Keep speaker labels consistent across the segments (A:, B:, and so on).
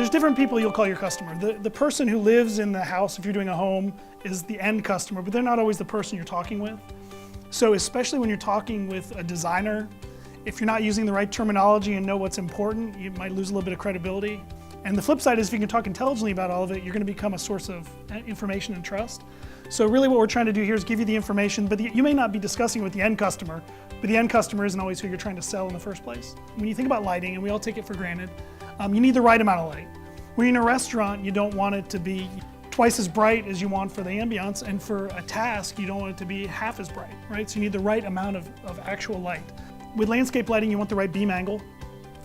A: There's different people you'll call your customer. The person who lives in the house, if you're doing a home, is the end customer, but they're not always the person you're talking with. So especially when you're talking with a designer, if you're not using the right terminology and know what's important, you might lose a little bit of credibility. And the flip side is if you can talk intelligently about all of it, you're going to become a source of information and trust. So really what we're trying to do here is give you the information, but you may not be discussing with the end customer, but the end customer isn't always who you're trying to sell in the first place. When you think about lighting, and we all take it for granted, you need the right amount of light. When you're in a restaurant, you don't want it to be twice as bright as you want for the ambiance, and for a task, you don't want it to be half as bright, right? So you need the right amount of actual light. With landscape lighting, you want the right beam angle.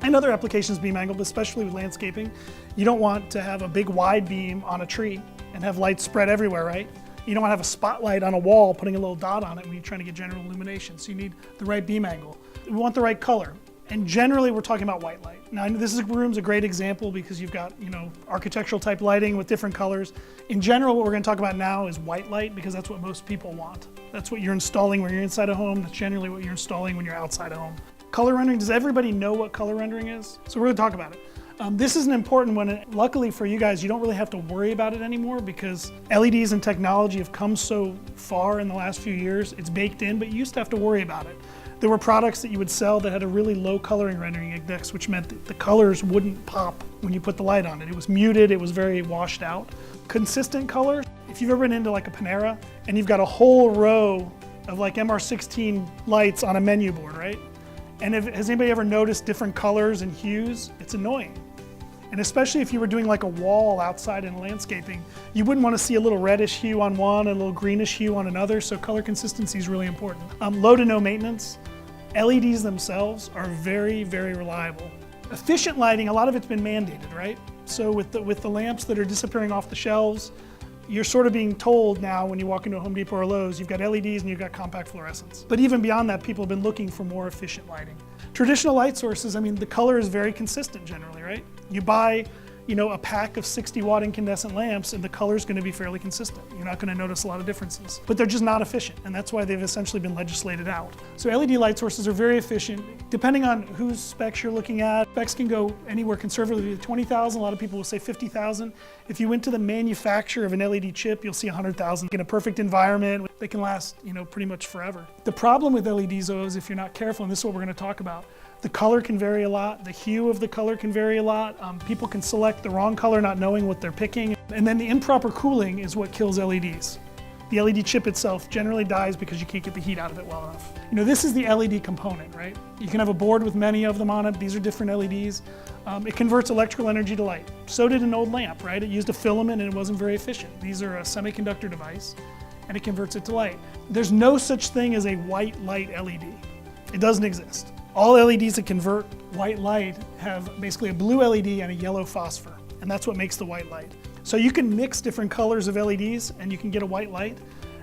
A: And other applications beam angle, but especially with landscaping, you don't want to have a big wide beam on a tree and have light spread everywhere, right? You don't want to have a spotlight on a wall putting a little dot on it when you're trying to get general illumination. So you need the right beam angle. We want the right color. And generally we're talking about white light. Now this room's a great example because you've got, architectural type lighting with different colors. In general, what we're going to talk about now is white light because that's what most people want. That's what you're installing when you're inside a home. That's generally what you're installing when you're outside a home. Color rendering, does everybody know what color rendering is? So we're going to talk about it. This is an important one. Luckily for you guys, you don't really have to worry about it anymore because LEDs and technology have come so far in the last few years. It's baked in, but you used to have to worry about it. There were products that you would sell that had a really low coloring rendering index, which meant that the colors wouldn't pop when you put the light on it. It was muted, it was very washed out. Consistent color, if you've ever been into like a Panera and you've got a whole row of like MR16 lights on a menu board, right? And has anybody ever noticed different colors and hues? It's annoying. And especially if you were doing like a wall outside in landscaping, you wouldn't want to see a little reddish hue on one, a little greenish hue on another, so color consistency is really important. Low to no maintenance. LEDs themselves are very, very reliable. Efficient lighting, a lot of it's been mandated, right? So with the lamps that are disappearing off the shelves, you're sort of being told now when you walk into a Home Depot or Lowe's, you've got LEDs and you've got compact fluorescents. But even beyond that, people have been looking for more efficient lighting. Traditional light sources, the color is very consistent generally, right? You buy, a pack of 60-watt incandescent lamps and the color is going to be fairly consistent. You're not going to notice a lot of differences. But they're just not efficient, and that's why they've essentially been legislated out. So LED light sources are very efficient. Depending on whose specs you're looking at, specs can go anywhere conservatively to 20,000. A lot of people will say 50,000. If you went to the manufacturer of an LED chip, you'll see 100,000. In a perfect environment, they can last, pretty much forever. The problem with LEDs, though, is if you're not careful, and this is what we're going to talk about, the color can vary a lot, the hue of the color can vary a lot. People can select the wrong color not knowing what they're picking. And then the improper cooling is what kills LEDs. The LED chip itself generally dies because you can't get the heat out of it well enough. This is the LED component, right? You can have a board with many of them on it. These are different LEDs. It converts electrical energy to light. So did an old lamp, right? It used a filament and it wasn't very efficient. These are a semiconductor device and it converts it to light. There's no such thing as a white light LED. It doesn't exist. All LEDs that convert white light have basically a blue LED and a yellow phosphor, and that's what makes the white light. So you can mix different colors of LEDs and you can get a white light,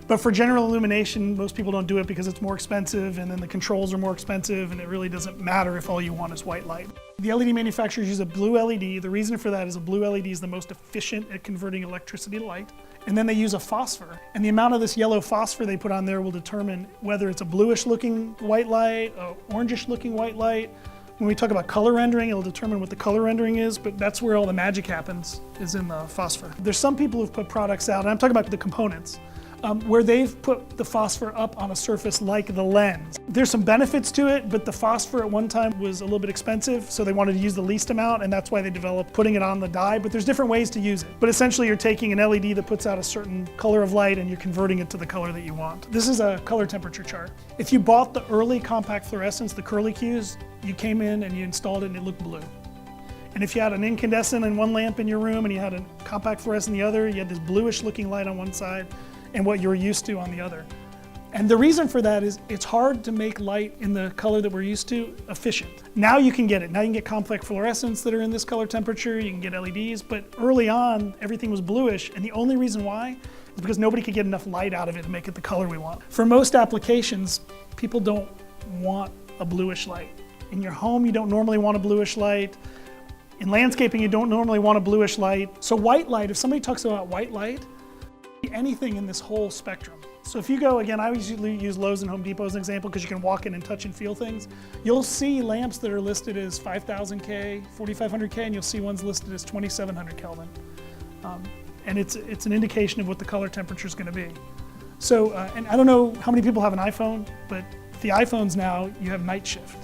A: but for general illumination, most people don't do it because it's more expensive and then the controls are more expensive and it really doesn't matter if all you want is white light. The LED manufacturers use a blue LED. The reason for that is a blue LED is the most efficient at converting electricity to light. And then they use a phosphor. And the amount of this yellow phosphor they put on there will determine whether it's a bluish looking white light, or orangish looking white light. When we talk about color rendering, it'll determine what the color rendering is, but that's where all the magic happens, is in the phosphor. There's some people who've put products out, and I'm talking about the components, where they've put the phosphor up on a surface like the lens. There's some benefits to it, but the phosphor at one time was a little bit expensive, so they wanted to use the least amount, and that's why they developed putting it on the die, but there's different ways to use it. But essentially you're taking an LED that puts out a certain color of light and you're converting it to the color that you want. This is a color temperature chart. If you bought the early compact fluorescents, the curly Qs, you came in and you installed it and it looked blue. And if you had an incandescent in one lamp in your room and you had a compact fluorescent in the other, you had this bluish looking light on one side and what you're used to on the other. And the reason for that is it's hard to make light in the color that we're used to efficient. Now you can get it. Now you can get compact fluorescents that are in this color temperature, you can get LEDs, but early on everything was bluish, and the only reason why is because nobody could get enough light out of it to make it the color we want. For most applications, people don't want a bluish light. In your home, you don't normally want a bluish light. In landscaping, you don't normally want a bluish light. So white light, if somebody talks about white light, anything in this whole spectrum. So if you go, again, I usually use Lowe's and Home Depot as an example because you can walk in and touch and feel things. You'll see lamps that are listed as 5,000K, 4,500K, and you'll see ones listed as 2,700 Kelvin. And it's an indication of what the color temperature is going to be. So, and I don't know how many people have an iPhone, but the iPhones now, you have night shift.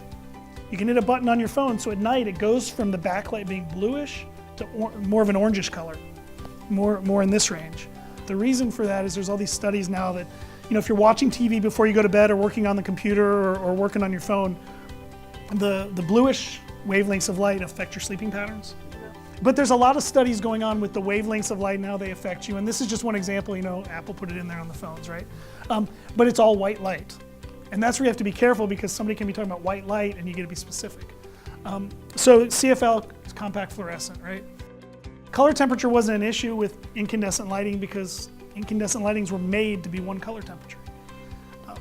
A: You can hit a button on your phone, so at night it goes from the backlight being bluish to more of an orangish color, more in this range. The reason for that is there's all these studies now that, if you're watching TV before you go to bed or working on the computer or working on your phone, the bluish wavelengths of light affect your sleeping patterns. But there's a lot of studies going on with the wavelengths of light and how they affect you. And this is just one example, Apple put it in there on the phones, right? But it's all white light. And that's where you have to be careful because somebody can be talking about white light and you got to be specific. So CFL is compact fluorescent, right? Color temperature wasn't an issue with incandescent lighting because incandescent lightings were made to be one color temperature.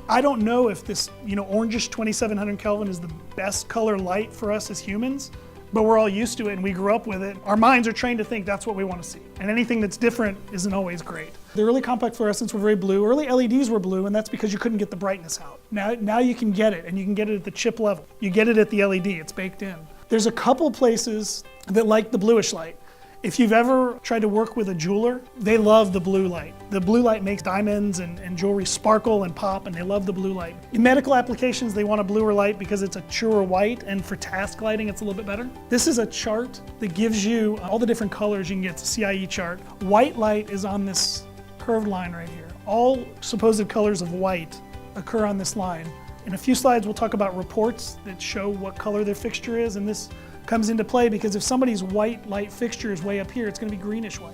A: I don't know if this, orangish 2,700 Kelvin is the best color light for us as humans, but we're all used to it and we grew up with it. Our minds are trained to think that's what we want to see. And anything that's different isn't always great. The early compact fluorescents were very blue. Early LEDs were blue, and that's because you couldn't get the brightness out. Now you can get it, and you can get it at the chip level. You get it at the LED, it's baked in. There's a couple places that like the bluish light. If you've ever tried to work with a jeweler, they love the blue light. The blue light makes diamonds and jewelry sparkle and pop, and they love the blue light. In medical applications, they want a bluer light because it's a truer white, and for task lighting, it's a little bit better. This is a chart that gives you all the different colors you can get. It's a CIE chart. White light is on this curved line right here. All supposed colors of white occur on this line. In a few slides, we'll talk about reports that show what color their fixture is, and this comes into play because if somebody's white light fixture is way up here, it's going to be greenish white.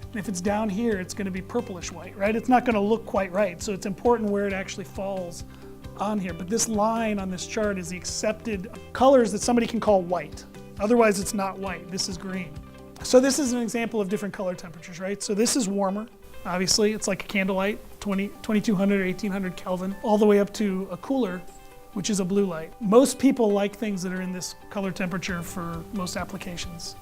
A: And if it's down here, it's going to be purplish white, right? It's not going to look quite right. So it's important where it actually falls on here. But this line on this chart is the accepted colors that somebody can call white. Otherwise, it's not white. This is green. So this is an example of different color temperatures, right? So this is warmer. Obviously, it's like a candlelight, 2200 or 1800 Kelvin, all the way up to a cooler, which is a blue light. Most people like things that are in this color temperature for most applications.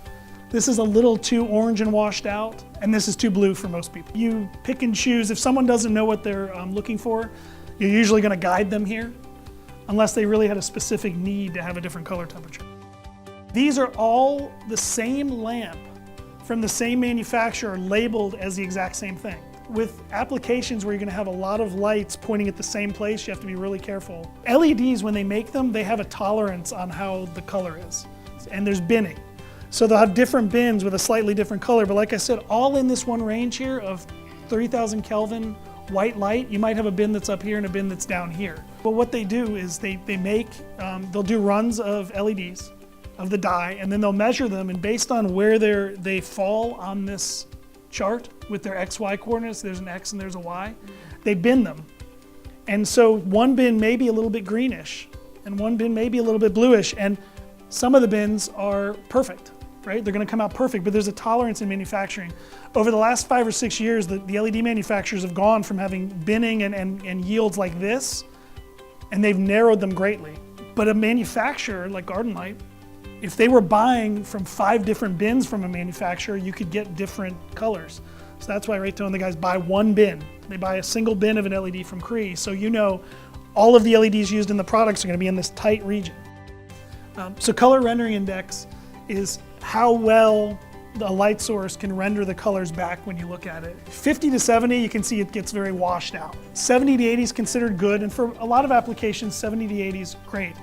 A: This is a little too orange and washed out, and this is too blue for most people. You pick and choose. If someone doesn't know what they're looking for, you're usually going to guide them here, unless they really had a specific need to have a different color temperature. These are all the same lamp from the same manufacturer labeled as the exact same thing. With applications where you're going to have a lot of lights pointing at the same place, you have to be really careful. LEDs, when they make them, they have a tolerance on how the color is. And there's binning. So they'll have different bins with a slightly different color. But like I said, all in this one range here of 30,000 Kelvin white light, you might have a bin that's up here and a bin that's down here. But what they do is they'll do runs of LEDs, of the dye, and then they'll measure them, and based on where they fall on this chart with their XY coordinates, there's an X and there's a Y, they bin them. And so one bin may be a little bit greenish, and one bin may be a little bit bluish, and some of the bins are perfect, right? They're gonna come out perfect, but there's a tolerance in manufacturing. Over the last 5 or 6 years, the LED manufacturers have gone from having binning and yields like this, and they've narrowed them greatly. But a manufacturer like Garden Light, if they were buying from 5 different bins from a manufacturer, you could get different colors. So that's why Rayto and the guys buy one bin. They buy a single bin of an LED from Cree, so all of the LEDs used in the products are going to be in this tight region. So color rendering index is how well the light source can render the colors back when you look at it. 50 to 70, you can see it gets very washed out. 70 to 80 is considered good, and for a lot of applications, 70 to 80 is great.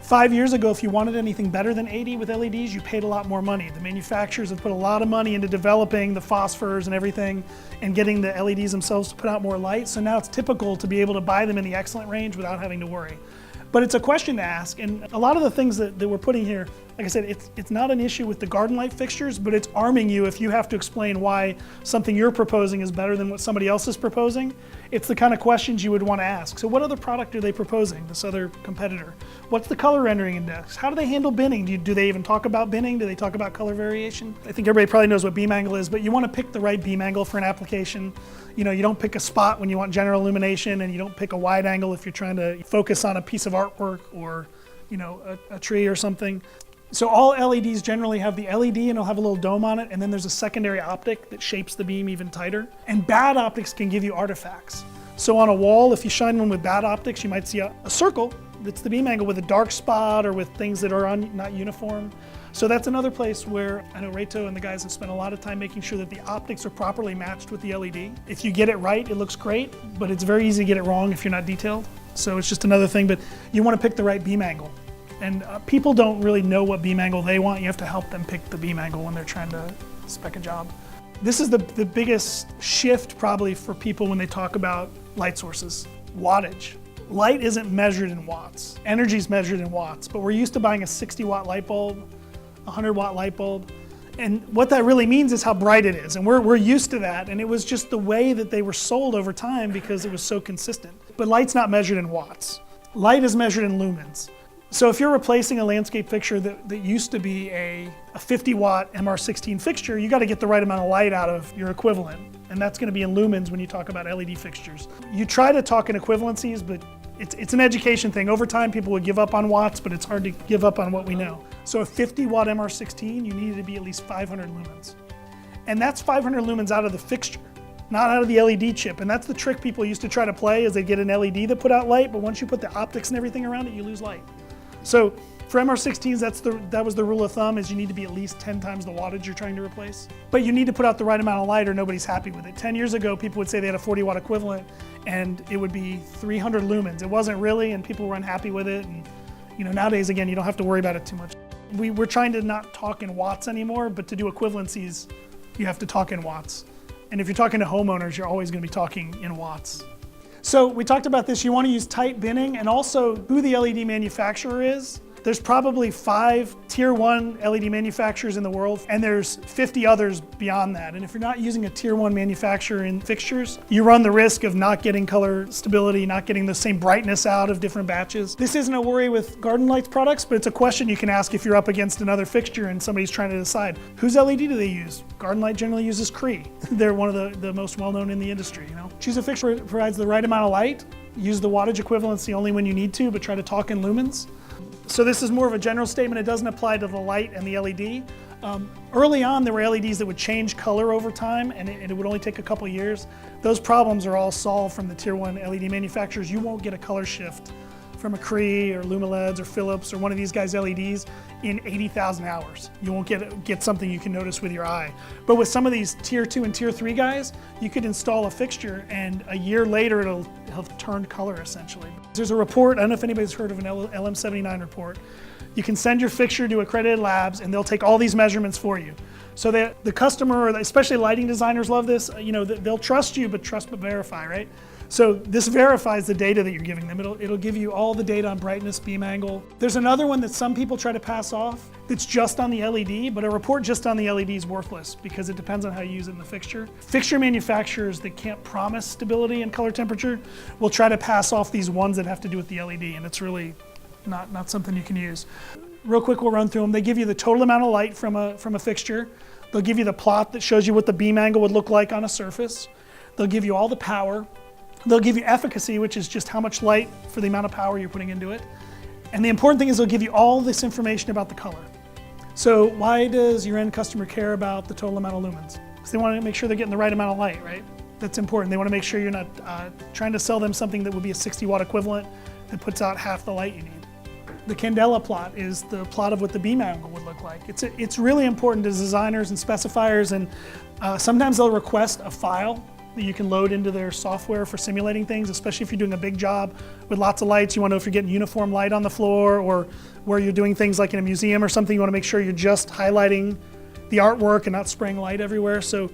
A: 5 years ago, if you wanted anything better than 80 with LEDs, you paid a lot more money. The manufacturers have put a lot of money into developing the phosphors and everything and getting the LEDs themselves to put out more light. So now it's typical to be able to buy them in the excellent range without having to worry. But it's a question to ask, and a lot of the things that we're putting here, like I said, it's not an issue with the Garden Light fixtures, but it's arming you if you have to explain why something you're proposing is better than what somebody else is proposing. It's the kind of questions you would want to ask. So what other product are they proposing, this other competitor? What's the color rendering index? How do they handle binning? Do they even talk about binning? Do they talk about color variation? I think everybody probably knows what beam angle is, but you want to pick the right beam angle for an application. You don't pick a spot when you want general illumination, and you don't pick a wide angle if you're trying to focus on a piece of artwork or a tree or something. So all LEDs generally have the LED and it'll have a little dome on it, and then there's a secondary optic that shapes the beam even tighter. And bad optics can give you artifacts. So on a wall, if you shine one with bad optics, you might see a circle that's the beam angle with a dark spot or with things that are not uniform. So that's another place where I know Reto and the guys have spent a lot of time making sure that the optics are properly matched with the LED. If you get it right, it looks great, but it's very easy to get it wrong if you're not detailed. So it's just another thing, but you want to pick the right beam angle. And people don't really know what beam angle they want. You have to help them pick the beam angle when they're trying to spec a job. This is the biggest shift probably for people when they talk about light sources. Wattage. Light isn't measured in watts. Energy is measured in watts, but we're used to buying a 60-watt light bulb, a 100-watt light bulb, and what that really means is how bright it is, and we're used to that, and it was just the way that they were sold over time because it was so consistent. But light's not measured in watts. Light is measured in lumens. So if you're replacing a landscape fixture that used to be a 50-watt MR16 fixture, you got to get the right amount of light out of your equivalent, and that's going to be in lumens when you talk about LED fixtures. You try to talk in equivalencies, but it's an education thing. Over time, people would give up on watts, but it's hard to give up on what we know. So a 50-watt MR16, you needed to be at least 500 lumens. And that's 500 lumens out of the fixture, not out of the LED chip. And that's the trick people used to try to play, is they get an LED that put out light, but once you put the optics and everything around it, you lose light. So for MR16s, that was the rule of thumb, is you need to be at least 10 times the wattage you're trying to replace. But you need to put out the right amount of light or nobody's happy with it. 10 years ago, people would say they had a 40-watt equivalent and it would be 300 lumens. It wasn't really, and people were unhappy with it. And nowadays, again, you don't have to worry about it too much. We're trying to not talk in watts anymore, but to do equivalencies, you have to talk in watts. And if you're talking to homeowners, you're always going to be talking in watts. So we talked about this. You want to use tight binning, and also who the LED manufacturer is. There's probably 5 tier 1 LED manufacturers in the world, and there's 50 others beyond that. And if you're not using a tier 1 manufacturer in fixtures, you run the risk of not getting color stability, not getting the same brightness out of different batches. This isn't a worry with Garden Lights products, but it's a question you can ask if you're up against another fixture and somebody's trying to decide whose LED do they use. Garden Light generally uses Cree. They're one of the most well-known in the industry. Choose a fixture that provides the right amount of light. Use the wattage equivalency only when you need to, but try to talk in lumens. So this is more of a general statement. It doesn't apply to the light and the LED. Early on, there were LEDs that would change color over time, and it would only take a couple years. Those problems are all solved from the tier 1 LED manufacturers. You won't get a color shift from a Cree or Lumileds or Philips or one of these guys' LEDs in 80,000 hours. You won't get something you can notice with your eye. But with some of these tier 2 and tier 3 guys, you could install a fixture and a year later it'll have turned color essentially. There's a report, I don't know if anybody's heard of an LM79 report. You can send your fixture to accredited labs and they'll take all these measurements for you. So that the customer, or especially lighting designers love this, they'll trust you, but trust but verify, right? So this verifies the data that you're giving them. It'll give you all the data on brightness, beam angle. There's another one that some people try to pass off that's just on the LED, but a report just on the LED is worthless because it depends on how you use it in the fixture. Fixture manufacturers that can't promise stability and color temperature will try to pass off these ones that have to do with the LED, and it's really not something you can use. Real quick, we'll run through them. They give you the total amount of light from a fixture. They'll give you the plot that shows you what the beam angle would look like on a surface. They'll give you all the power. They'll give you efficacy, which is just how much light for the amount of power you're putting into it. And the important thing is they'll give you all this information about the color. So why does your end customer care about the total amount of lumens? Because they want to make sure they're getting the right amount of light, right? That's important. They want to make sure you're not trying to sell them something that would be a 60-watt equivalent that puts out half the light you need. The Candela plot is the plot of what the beam angle would look like. It's really important to designers and specifiers, and sometimes they'll request a file that you can load into their software for simulating things, especially if you're doing a big job with lots of lights. You want to know if you're getting uniform light on the floor, or where you're doing things like in a museum or something, you want to make sure you're just highlighting the artwork and not spraying light everywhere. So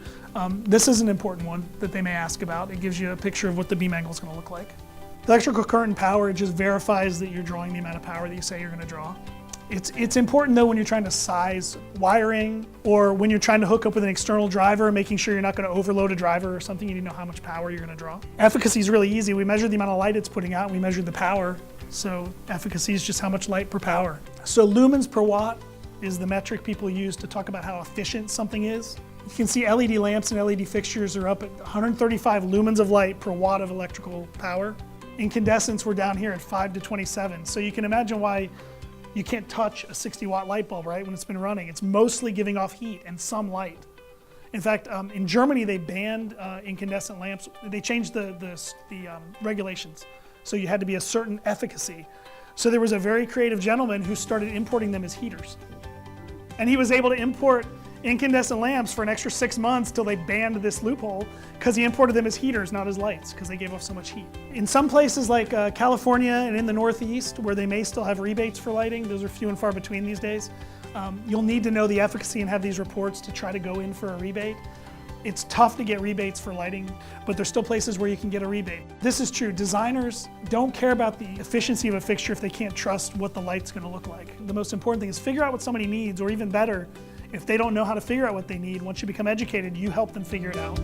A: this is an important one that they may ask about. It gives you a picture of what the beam angle is going to look like. Electrical current and power, it just verifies that you're drawing the amount of power that you say you're going to draw. It's important though when you're trying to size wiring, or when you're trying to hook up with an external driver, making sure you're not going to overload a driver or something. You need to know how much power you're going to draw. Efficacy is really easy. We measure the amount of light it's putting out, we measure the power. So efficacy is just how much light per power. So lumens per watt is the metric people use to talk about how efficient something is. You can see LED lamps and LED fixtures are up at 135 lumens of light per watt of electrical power. Incandescents, we're down here at 5 to 27. So you can imagine why you can't touch a 60-watt light bulb, right, when it's been running. It's mostly giving off heat and some light. In fact, in Germany, they banned incandescent lamps. They changed the regulations. So you had to be a certain efficacy. So there was a very creative gentleman who started importing them as heaters. And he was able to import incandescent lamps for an extra 6 months till they banned this loophole, because he imported them as heaters, not as lights, because they gave off so much heat. In some places like California and in the Northeast, where they may still have rebates for lighting, those are few and far between these days, you'll need to know the efficacy and have these reports to try to go in for a rebate. It's tough to get rebates for lighting, but there's still places where you can get a rebate. This is true. Designers don't care about the efficiency of a fixture if they can't trust what the light's going to look like. The most important thing is figure out what somebody needs, or even better, if they don't know how to figure out what they need, once you become educated, you help them figure it out.